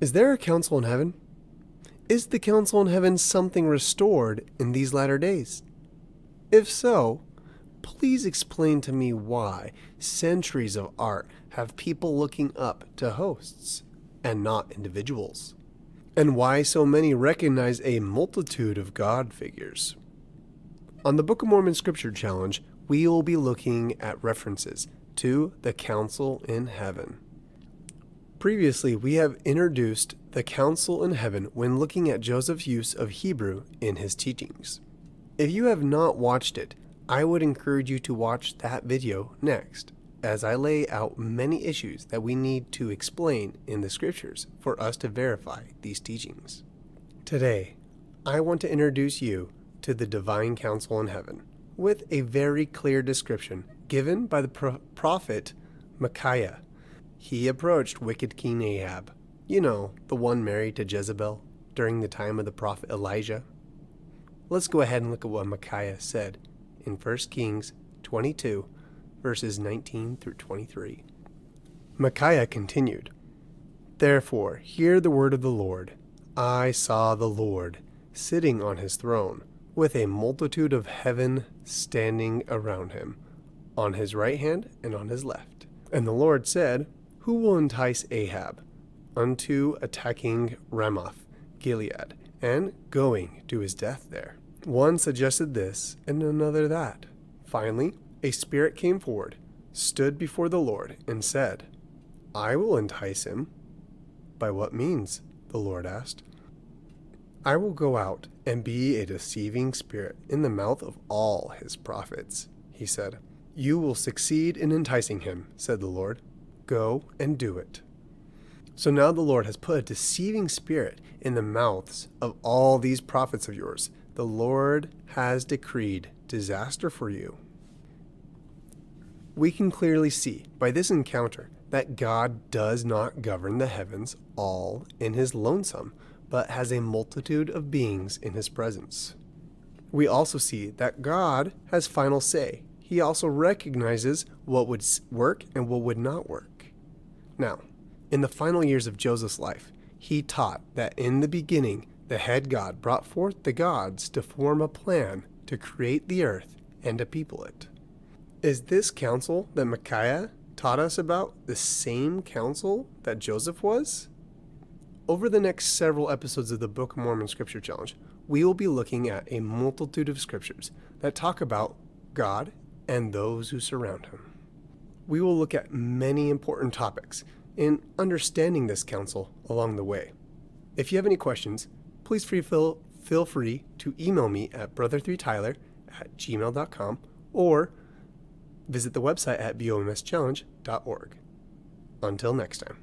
Is there a council in heaven? Is the council in heaven something restored in these latter days? If so, please explain to me why centuries of art have people looking up to hosts and not individuals, and why so many recognize a multitude of God figures. On the Book of Mormon Scripture Challenge, we will be looking at references to the council in heaven. Previously, we have introduced the council in heaven when looking at Joseph's use of Hebrew in his teachings. If you have not watched it, I would encourage you to watch that video next, as I lay out many issues that we need to explain in the scriptures for us to verify these teachings. Today, I want to introduce you to the divine council in heaven with a very clear description given by the prophet Micaiah. He approached wicked King Ahab, the one married to Jezebel during the time of the prophet Elijah. Let's go ahead and look at what Micaiah said in 1 Kings 22, verses 19 through 23. Micaiah continued, "Therefore, hear the word of the Lord. I saw the Lord sitting on his throne, with a multitude of heaven standing around him, on his right hand and on his left. And the Lord said, Who will entice Ahab unto attacking Ramoth Gilead, and going to his death there? One suggested this, and another that. Finally, a spirit came forward, stood before the Lord, and said, I will entice him. By what means? The Lord asked. I will go out and be a deceiving spirit in the mouth of all his prophets, he said. You will succeed in enticing him, said the Lord. Go and do it. So now the Lord has put a deceiving spirit in the mouths of all these prophets of yours. The Lord has decreed disaster for you. We can clearly see by this encounter that God does not govern the heavens all in his lonesome, but has a multitude of beings in his presence. We also see that God has final say. He also recognizes what would work and what would not work. Now, in the final years of Joseph's life, he taught that in the beginning, the head God brought forth the gods to form a plan to create the earth and to people it. Is this council that Micaiah taught us about the same council that Joseph was? Over the next several episodes of the Book of Mormon Scripture Challenge, we will be looking at a multitude of scriptures that talk about God and those who surround him. We will look at many important topics in understanding this council along the way. If you have any questions, please feel free to email me at brother3tyler@gmail.com or visit the website at bomschallenge.org. Until next time.